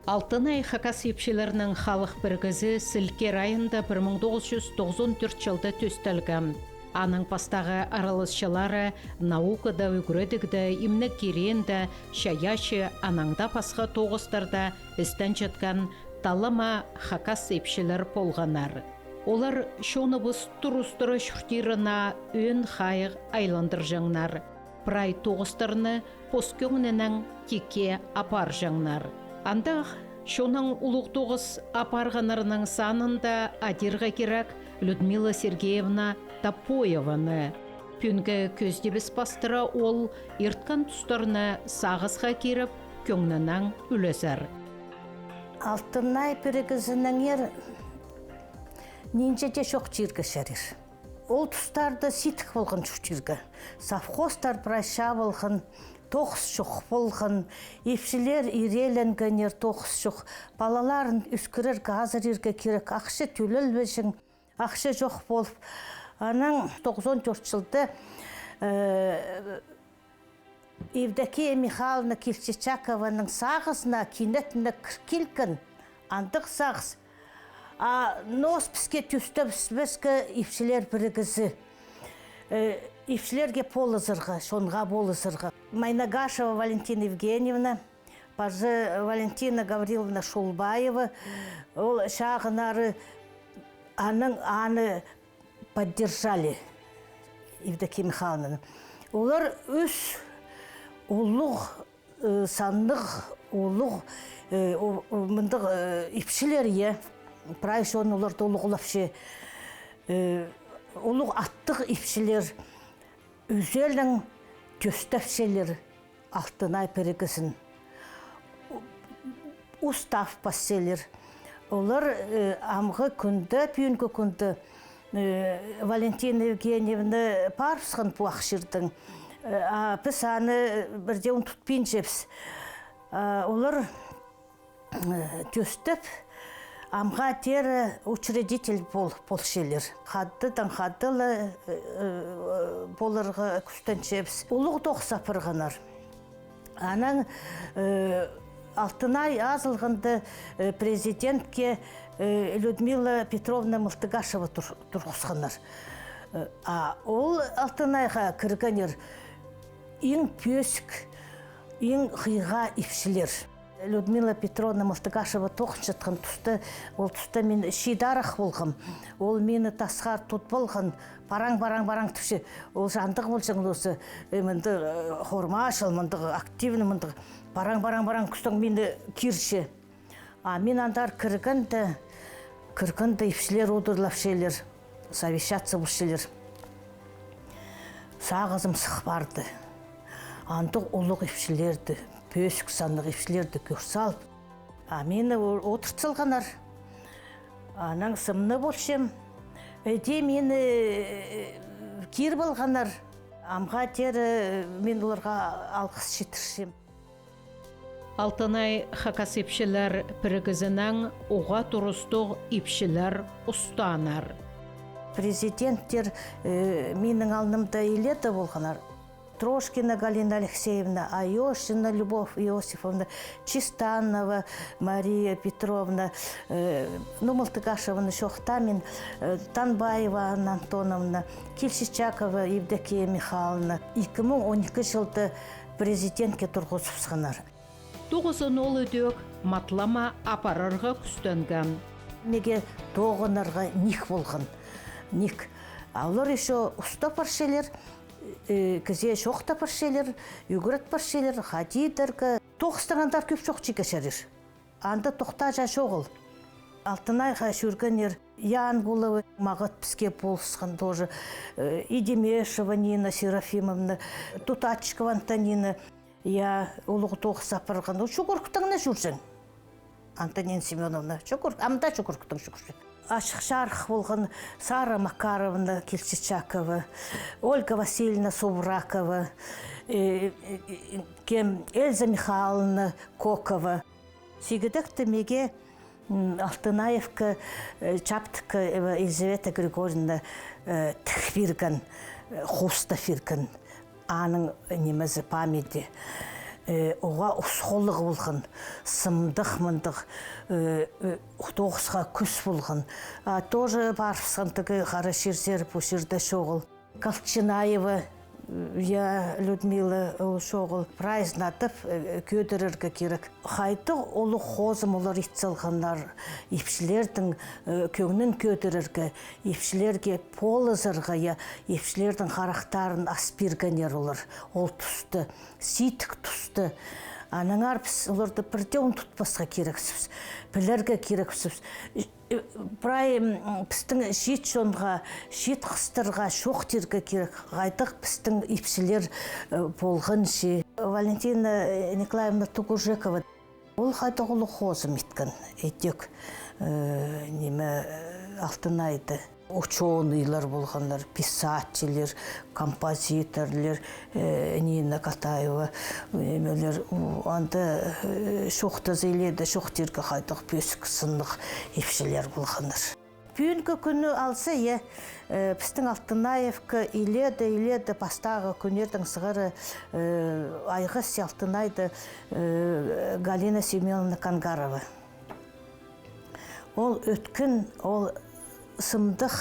Алтынай хакас епшелерінің халық біргізі Сілке райында 1994 жылда төстелгем. Аның пастағы аралысшылары наукада үгіредігді, имні керенді, шаяшы, анаңда пасқа тоғыстарда істен жеткен талыма хакас епшелер болғанар. Олар шоны бұз тұрыстыры шүртирына өн қайық айландыр жаңнар. Прай тоғыстарыны поскөңінінің теке апар жаңнар. Андақ шоның ұлық тоғыз апарғанарының санында адирға керек Людмила Сергеевна Тапоеваны. Пүнгі көздебіс бастыра ол ертқан тұстарына сағызға керіп көңнінен үлесер. Алтынай пірігізінің ер нинжеде шоқ жерге шәрір. Ол тұстарды ситік болған шоқ жерге. Совхоздар прайша болған, тоқыс шоқ болған, епшілер иреленгенер тоқыс шоқ. Балаларын үскірер ғазыр ерге керек, ақшы төліл бешін, ақшы жоқ болып. Аның 94 жылды Евдокия Михайловна Кильчичакованың сағызына кенетіне келген, андық сағыз. Нос бізге түсті бізге епшілер бірігізі. Епшілерге полызырға, шонға болызырға. Майнагашева Валентина Евгеньевна, Пажы Валентина Гавриловна Шулбаева, ол шағынары аның аны поддержали Евдокия Михайловна. Олар өз ұлық, сандық, ұлық, мұндық епшілер е. Прайшон оларды ұлықлапшы. Ұлық аттық епшілер, үзелің төстәпшелер Алтынай пірігісін. Устав пасселер. Олар амғы күнді, пүйінгі күнді Валентина Евгеньевна парсығын пуақшырдың. Біз аны бірде ұн тұтпейін жепс. Олар төстіп, амға тері учредитель болшелер. Қаддыдан қаддылы болырғы күстен жепс. Ұлық тоқсапырғанар. Аның Алтынай азылғынды президентке Людмила Петровна Мылтыгашева тұрғысқанар. Ол Алтынайға кіргенер ең пөсік, ең қиға епшілер. Людмила Петровна Мылтыгашева тоқын жатқан тұсты, ол тұста мен шидарық болғым. Ол мені тасқар тұт болған, бараң түші. Ол жандық болсаң осы, мінді хормашыл, мінді активны, мінді бараң күстің мені кирші. Мен андар кіргінді епшілер одырлапшелер, совещаться бұшелер. Сағызым сық барды. Андық ұлық епшілерді, пөсік сандық епшілерді көрсалып. Мені отыртсылғанар. Анаң сымны болшым. Өте мені кер болғанар. Амға тері мен оларға алғыс жетіршім. Алтынай хакас епшілер пірігізінен оға тұрыстық епшілер ұстанар. Президенттер менің алнымда елеті болғанар. Трошкина Галина Алексеевна, Айошина Любовь Иосифовна, Чистанова Мария Петровна, Мылтыгашевна Шохтамин, Танбаева Анна Антоновна, Кильчичакова Евдокия Михайловна. 2012 жылды президентке тұрғызыпсығанар. 9 өдек матлама апарарға күстенген. Меге тоғынарға ник болған. Ник. Олар еще ұста паршелер, кізе шоқта паршелер, үгірет паршелер, хадидергі. Тоғыстағандар көп шоқ чекешерір. Анда тоқта жа шоғыл. Алтынайға жүргенер Янгулова, мағыт піске болысқан тоже. Идемешева Нина Серафимовна, Тутачкова Антонина. Я улығы тоғы сапырған. Шүкіркітіңіне жүрсің. Антонина Семеновна, амда шүкіркітің шүкірші. Ашық шарық болған Сара Макаровна Кильчичакова, Ольга Васильевна Субракова, Эльза Михайловна Кокова. Сегедікті меге Алтынаевка, Чаптыка Елизавета Григорьевна тіқ берген, хуста берген. Аның немізі памяти. оға ұсқолық болған, сымдық мындық, тоғысқа күс болған. Тоже барфсантығы қара шерзер бұл жерде шоғыл. Колчинаева, я Людмила шоғыл прайзнатып көдіріргі керек. Қайты олы қозым олар итсалғандар, епшілердің көңнін көдіріргі, епшілерге полызырға, епшілердің қарақтарын аспирганер олар. Ол тұсты, ситік тұсты. Анаңар біз оларды бірде ұмтұтпасқа керексіз, білерге керексіз. Брай біздің жет жонға, жет қыстырға, шоқ терге керек. Ғайдық біздің епшілер болған ше. Валентина Николаевна Тугужекова. Ол қайдық олы қозым еткен. Әйтек Алтынайды. Ученыйлар болғандар, писателер, композиторлер, Нина Катаева, анда шоқты зейледі, шоқтерге қайтық пөсік сынық епшілер болғандар. Бүгінгі күні алса, біздің Алтынаевка иледі, бастағы күнердің сығыры айғыз Алтынайды Галина Семеновна Кангарова. Ол өткін, ол сымдық,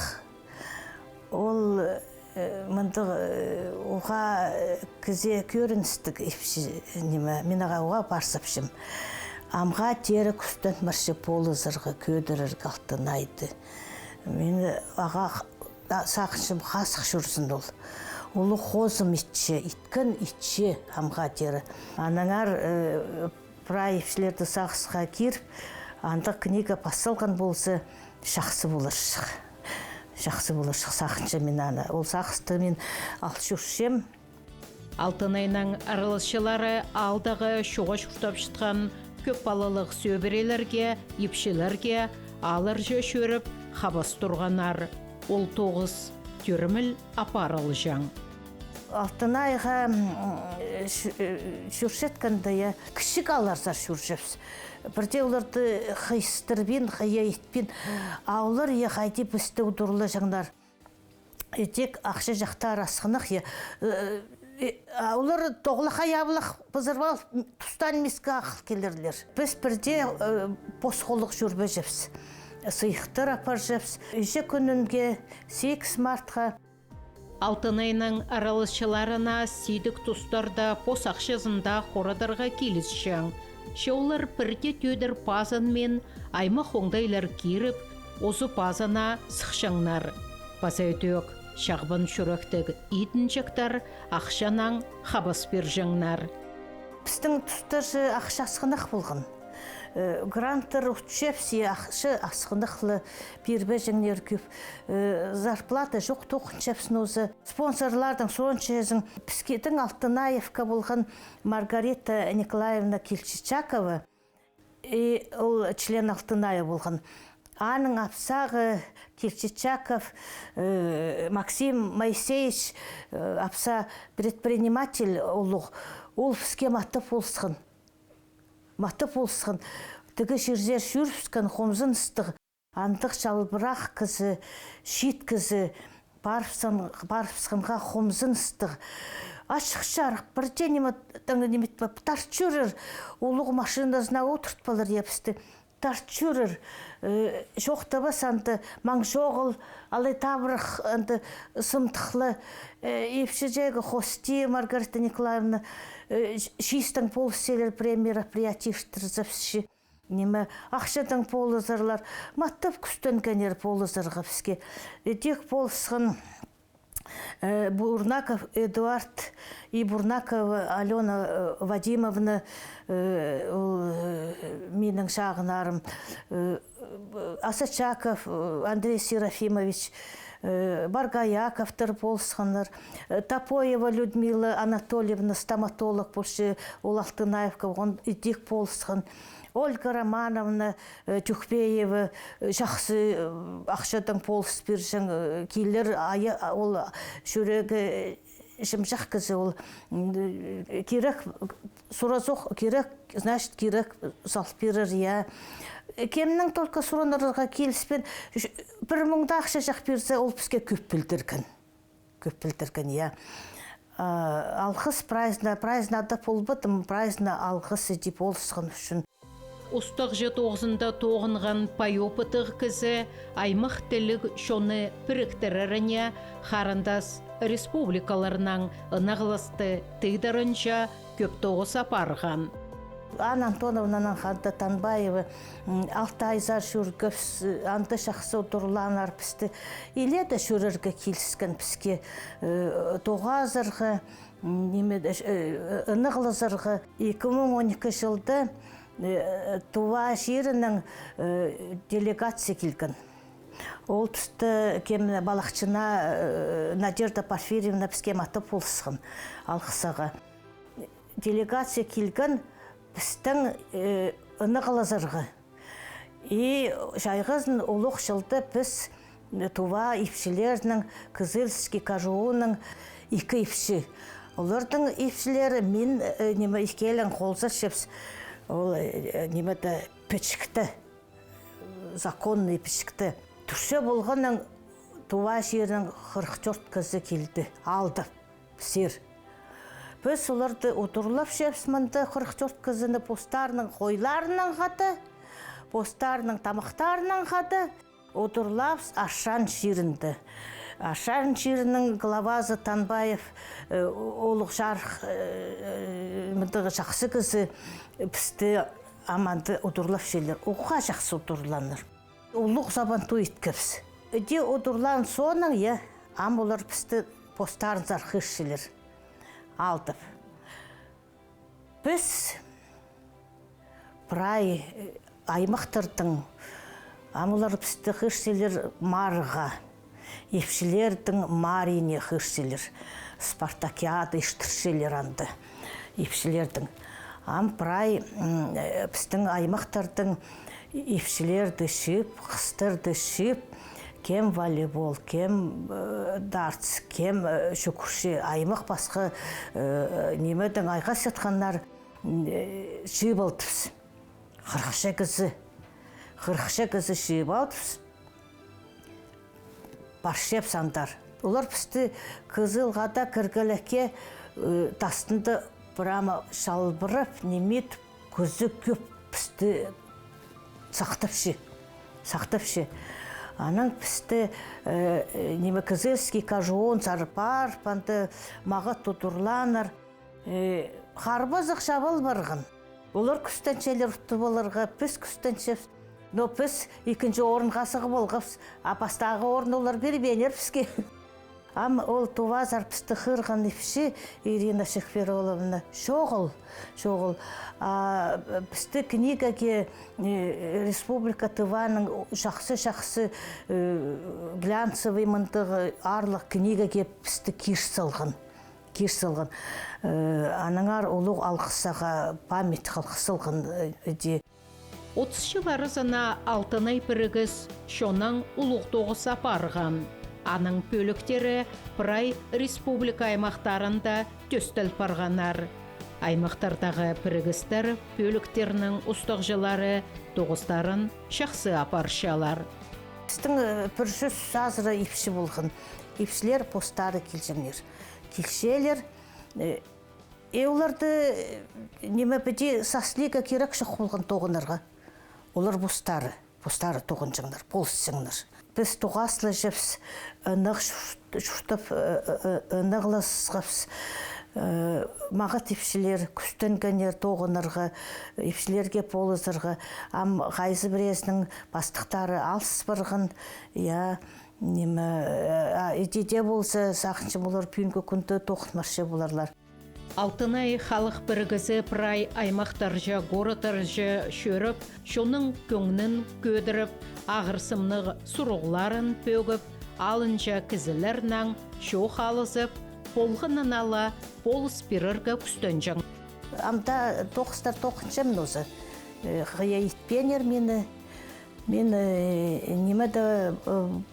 ол мындық оға кізе көріністік мен аға оға барсапшым. Амға тері күстен маршы полы зырғы көдірір Алтынайды. Мені аға сақшым қасық жүрсін ол. Олы қозым итші, иткін итші амға тері. Анаңар прайыпшілерді сақсыға керіп, андық книга басылған болсы, жақсы болыршық. Жақсы болыршық сақынша мен аны. Ол сақысты мен алшушем. Алтынайның аралысшылары алдағы шоға шұртап шытқан көп балалық сөбірелерге, епшілерге алыр жөш өріп қабас тұрғанар. Ол 9 түріміл апарыл жаң. Алтынайға шүршетканда кішік аларзар шүршепс. Бірде оларды қайыстырбен, қая етпен, аулар қайди бізді ұдырлы жаңдар. Тек ақшы жақтар асқынық. Олар тоғылыға ябылық бұзырбал тұстан мескі ақыл келерлер. Біз бірде босқолық жүрбе жепс. Сыйықтыр апар жепс. Үйше күнінге 8 мартқа Алтынайның аралысшыларына сейдік тұстарда посақшызында қорадарға келісшің. Шаулар бірде төдір пазан мен аймақ оңдайлар керіп, осы пазана сықшаңнар. Паза өтек, шағбын шүректік етінчіктар ақшанан қабас бер жаңнар. Біздің тұстар ақша асқынық болған. Гранттар ұтшепсі ақшы асқынықлы бербе жәңнер көп. Зарплата жоқ тоқыншепсін өзі. Спонсорлардың соншезің Піскетін Алтынаевка болған Маргарита Николаевна Кельчичакова, ол член Алтынаев болған. Аның апсағы Кельчичаков, Максим Моисеевич апса предприниматель олық. Ол бізге матып болсың. Матып болсың, түгі жерзер жүріпскен қомзын ұстығы, андық жалбырақ кізі, шет кізі, барыпсқынға қомзын ұстығы. Ашық жарық, бірде немет бап, тарт жүрір, олығы машиназына отыртпалар епісті. Тарт жүрір, жоқтаба санды, маң жоғыл, алай табырық сымтықлы, епші жегі хости Маргарита Николаевна шистің полыселер мероприятиевтір запсші. Неме ақшадың полызарлар, маттап күстен кәнер полызарға бізге. Дек полысқын Бурнаков Эдуард и Бурнакова Алена Вадимовна менің шағынарым, Асачаков Андрей Серафимович, Баргаяковтар болсқанар, Топоева Людмила Анатольевна стоматолог болшы, ол Алтынаевка оған идек болсқан. Ольга Романовна Тюхпеева жақсы ақшадан полыс бершің келер ол жүрегі жымжақ кізі ол керек сұразоқ керек, значит керек салып берер, я. Кемнің только сұранырға келіспен 1000 ақша жақ берсе, ол бізге көп білдірген, я. алғыс празднада болбытым, праздна алғыс деп болысқан үшін. Устық 9-ында тоғынған пайопытық кізі аймақ тілік шоны піріктіріріне қарындас республикаларынан ынағылысты тыйдарынша көп тоғыс апарған. Анна Антоновнаның ханты Танбаева 6 айзар шүргіп, анты шақсы отыруланар пісті. Иле де шүрірге келіскен піске тоғазырғы, ынығылызырғы 2012 жылды Тува жерінің делегация келген. Ол тұсты кеміне балақчына Надежда Порфирьевна піске матып болысқан алқысаға. Делегация келген біздің ынығылызырғы. И жайғызын олық жылды біз Тува ипшілерінің, Кызыльский кажуының 2 ипші. Олардың ипшілері мен икелін қолзы шепс. Ол немеді пішікті, законный пішікті. Түрше болғанның Тува жерінің 44 кізі келді, алды, сер. Біз оларды отырылап шепсімінді 44 кізіні постарының қойларының қаты, постарының тамақтарының қаты, отырылап Ашан жерінді. Ашан жерінің главазы Танбаев олық жарық мүндігі жақсы кізі бізді аманды отырылап шелер. Оға жақсы отырыланыр. Олық забан той еткіпс. Де отырылан соның, ам олар бізді постарын зарқыш шелер. Алдып. Біз прай аймақтырдың амылар бізді қышселер марыға, епшілердің марине қышселер, спартакиада іштіршелер анды епшілердің. Ам прай біздің аймақтырдың епшілерді шып, қыстырды шып, кем волейбол, кем дартс, кем шүкірші, аймақ басқы немедің айға сетқанлар шып алдыпс. Қырықша кізі шып алдыпс. Баршеп сандар. Олар бізді қызылғада кіргілекке тастынды бірама шалбырып, немет көзі көп бізді сақтапшы. Анан бізді Кызыльский кажуон зарпар, панды маға тұтырланыр. Қарбазық шабыл барғын. Олар күстеншелер ұтты болырға, біз күстеншеп. Но біз екінші орын қасығы болғыз, апастағы орын олар бербенер бізге. Ам ол Тува зарпысты қырған епші Ирина Шехвероловна шоғыл. Бізді книгаге Республика Тываның жақсы глянцевый мұндығы арлық книгаге бізді кеш салған. Аныңар олық алқысаға памет қалқысылған де. 30 жылары зана алтынай бірігіз шонан ұлық тоғыс апарған. Аның пөліктері Прай республика аймақтарында төстіл парғанар. Аймақтардағы бірігістер пөліктерінің ұстық жылары тоғыстарын шақсы апаршалар. Біздің бүрші сазыры епші болғын. Епшілер постары келшелер. Оларды неме біде саслиға керек шық болған тоғынарға. Олар постары тоғынжыңдар, полысыңдар. Біз тоғаслы жепс, нұқ шүштіп, нұғлысғапс, мағат епшілер, күстенгенер тоғынырға, епшілерге полызырға, ам ғайзы бірезінің бастықтары алсыз бірғын, едеде болса, сақыншы болар пүйінгі күнді тоқытмаршы боларлар. Алтынай халық біргізі Прай аймақтаржа, горытаржа шөріп, шоның көңнін көдіріп, ағырсымнық сұруғларын пөгіп, алынжа кізілернің шоқ алызып, полғынын ала полыс біріргі күстенжің. Амда тоқыстар тоқыншым нозы. Ғая етпенер мені. Мен немеді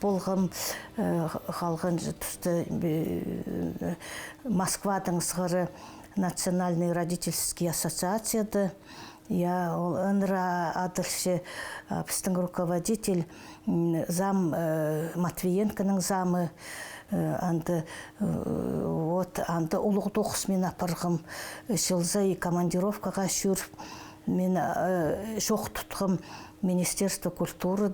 болғым қалған тұсты Москвадың сғыры Национальный родительский ассоциацияды Я ынра адылшы біздің руководитель зам Матвиенконың замы анды улық тоқысмен апырғым жылзай командировкаға жүріп мен шоқ тұтқым Министерство культуры,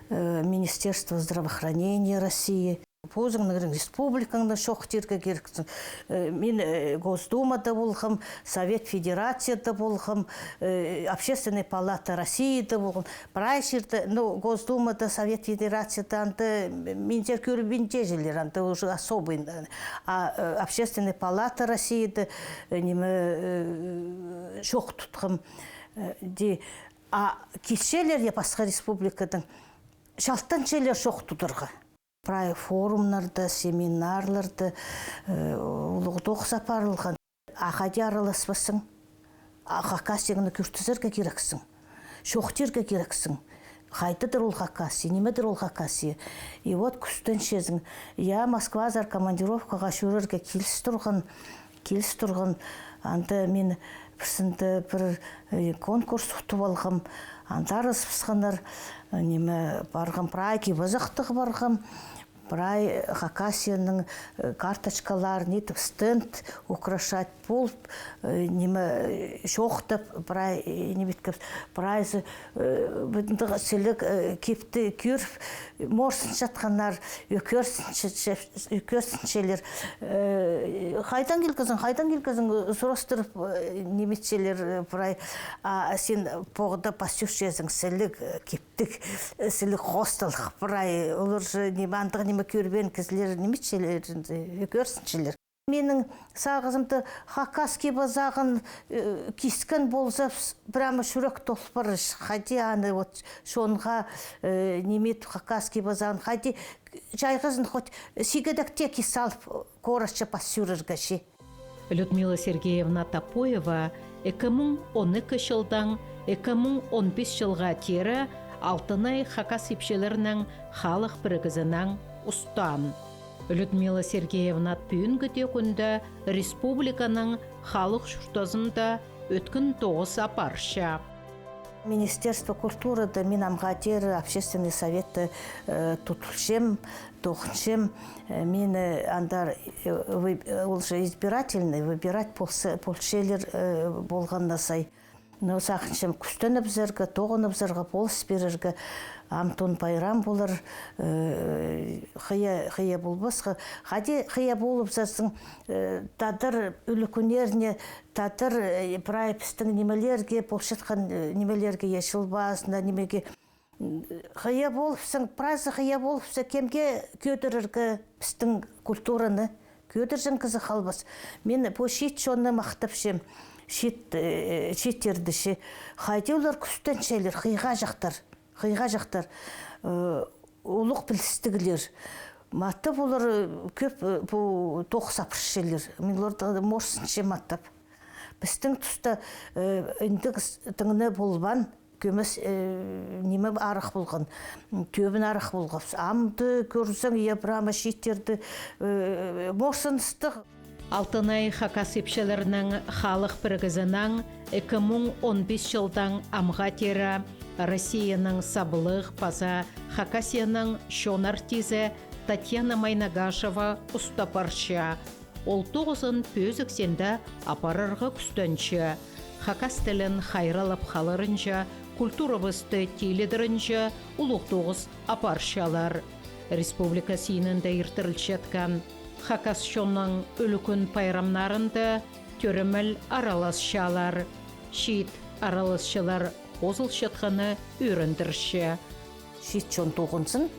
Министерство здравоохранения России. Позыңның республикаңда шоқ терге керексің. Мен Госдумада болғым, Совет Федерацияда болғым, Общественная палата Россияда болғым. Бірай жерді, Госдумада, Совет Федерацияда мен жер көріп бенжелер, уже особый. А Общественная палата Россияда шоқ тұтқым. А кешелер я басқа республикадан шалттан шелер шоқ тұтырға. Прай форумларды, семинарларды ұлығы сапарылған. Ағади араласпасың, Хакасияны күртізерге керексің, шоқтерге керексің. Қайтыдыр ол Хакасия, немедір ол Хакасия. И вот күстен шезің. Я Москвазар командировкаға жүрерге келіс тұрған. Анды мен бірсінді бір конкурс ұтып алғым. Антарыз пысқанар, барғым, прайки вазақтығы барғым. Прай Хакасияның карточкалар, стенд украшать болып, шоқтып, прайзы бүтінді селік кепті күріп, морсын жатқанар, өкерсіншелер. Қайдан келгізін, сұрастырып неметшелер прай, сен поғыда пасюш жезің, селік кептік, селік хосталық прай, олар немандығы неме көрбен кізлер неметшелер, өкерсіншелер. Менің сағызымды Хакасский базағын кескен болса, бірамы шүрек толпырыш. Қайди аны шонға немет Хакасский базағын, қайди жайғызын хоть сигедекте кесалып корашча пассюрыргаши. Людмила Сергеевна Топоева 2012 жылдан 2015 жылға тері Алтынай Хакас епшелерінің халық бірігізінің ұстан. Людмила Сергеевна бүгінгі күнді республиканың халық жұртазында өткін 9 апарша. Министерство культуры да мен амғатер общественный советті тұтылшем, тоқыншем. Мен андар избирательный, выбирать полшелер болғанна сай. Сақыншем күстен обзерға, тоғын обзерға, полыс берерге, Амтон байрам болар, қия болбасқа. Қия болып засын, тадыр үлікөнеріне, тадыр прайпістің немелерге, болшатқан немелерге ешілбасына, немеге қия болыпсың, прайзы қия болыпсы, кемге көдіріргі пістің культураны, көдіржін қызы қалбас. Мен по шет шонны мақтапшым. Шеттердіші. Қайде олар күстен шәйлер, қиға жақтар, ұлық білістігілер. Маттап олар көп тоқыс апыршелер. Мен оларды морсынше маттап. Біздің тұста үндігістіңіне болбан, көмес неме арық болған, көбін арық болған. Амды көрсің, ебрама шеттерді морсыныстық. Алтынай Хакас епшелерінің халық бірігізінің 2015 жылдан амға тері Россияның сабылық паза Хакасияның шон артизі Татьяна Майнагашева ұстапаршы. Ол 9-ын пөзіксенді апарырғы күстінші. Хакас тілін хайралап қалырынша, культурабысты теледірінша ұлық 9 апаршалар. Республика сиінінде ертірілшеткен Хакас шонның үлікін пайрамнарында төріміл араласшалар. Шит араласшалар қозылшатқаны өріндірші. Шит шон тоғынсын,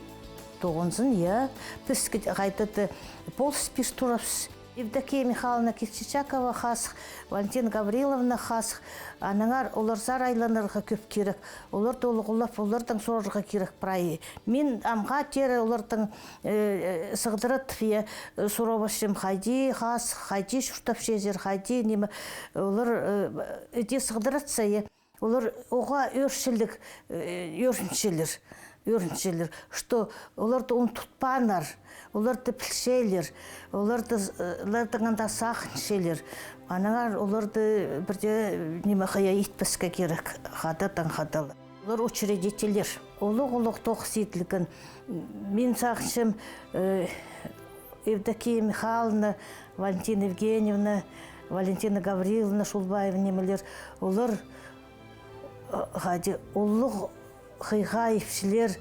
я біз қайтады болыс пештурапс. Евдокия Михайловна Кирчичакова қасық, Валентина Гавриловна қасық, анаңар олар айланырға көп керек. Олар толығылап, олардың сорырға керек прайы. Мен амға тері олардың сығдырат сұробашым қайди қасық, қайди шұртап шезер, қайди немі олар өте сығдырат сайы. Олар оға өршілік, өріншелер, что оларды ұмтұтпанар, оларды пілшейлер, олардың анда сақыншелер. Анаңар оларды бірде неме қая итпеске керек, қадатан қадалы. Олар учредителер, олық тоқыс етілген. Мен сақыншым Евдокия Михайловна, Валентина Евгеньевна, Валентина Гавриловна Шулбаева немелер, олар олық қиға епшілер,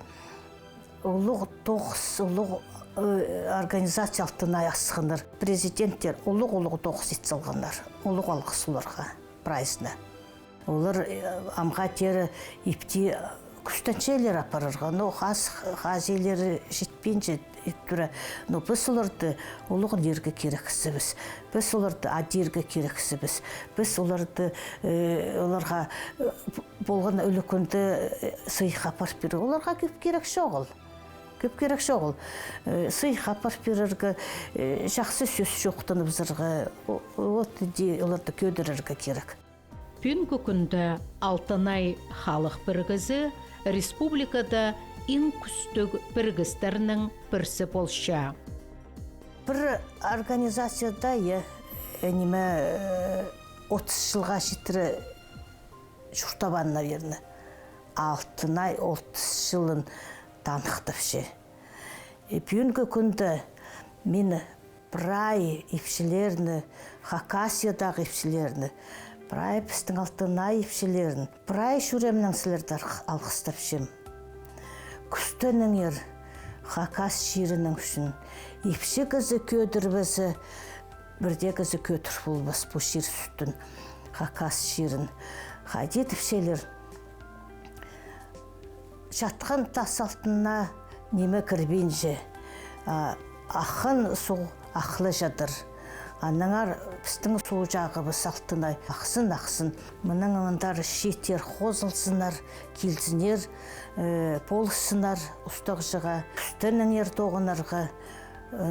олық тоқыс, олық организация алтына ясығындар. Президенттер олық тоқыс етсілғандар, олық алғы сұларға, прайзына. Олар амға тері епті күстеншелер апарырға, но қазелері жетпейінше еттірі. Но біз оларды олығын ерге керексібіз. Біз оларды адерге керексібіз. Біз оларды оларға болған өлікінді сыйға апарып беру. Оларға көп керек шоғыл. Көп керек шоғыл. Сыйға апарып берерге жақсы сөз жоқтыны біздерге оларды көдірерге керек. Пүнгі күнді Алтынай халық біргізі республикада ең күстік біргістерінің бірсі болша. Бір организацияда 30 жылға жетірі жұртабан, наверное. Алтынай 30 жылын танықтыпшы. Пүнгі күнді мен Прай епшілеріні, Хакасиядағы епшілеріні, Прай пістің Алтынай епшілерін, Прай шүремнің сілерді алғыстапшым. Күстеніңер Хакас ширінің үшін, епші кізі көдірбізі, бірде кізі көтір болбас бұл шир сүттін Хакас ширін. Қайдет епшелер, жатқан тас алтынна неме кірбенже, ақын су ақылы жадыр. Анаңар пістің су жағыбыз алтынай ақсын. Мұның аңдар шетер қозылсынар, келзінер, полысынар ұстық жыға. Пістіңер тоғынарға,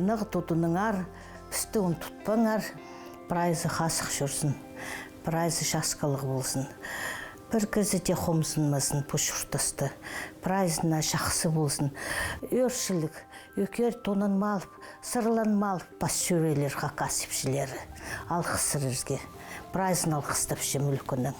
нұғы тұтыныңар, пісті ұн тұтпаңар. Прайзы қасық жүрсін, прайзы жасқалық болсын. Бір кізі де қомсынмасын пұшыртысты. Прайзына жақсы болсын. Өршілік, өкер тонын малып, сырлан малып, бас сөрелер қақасипшілері. Алқысырызге. Прайзын алқыстапшы мүлкінің.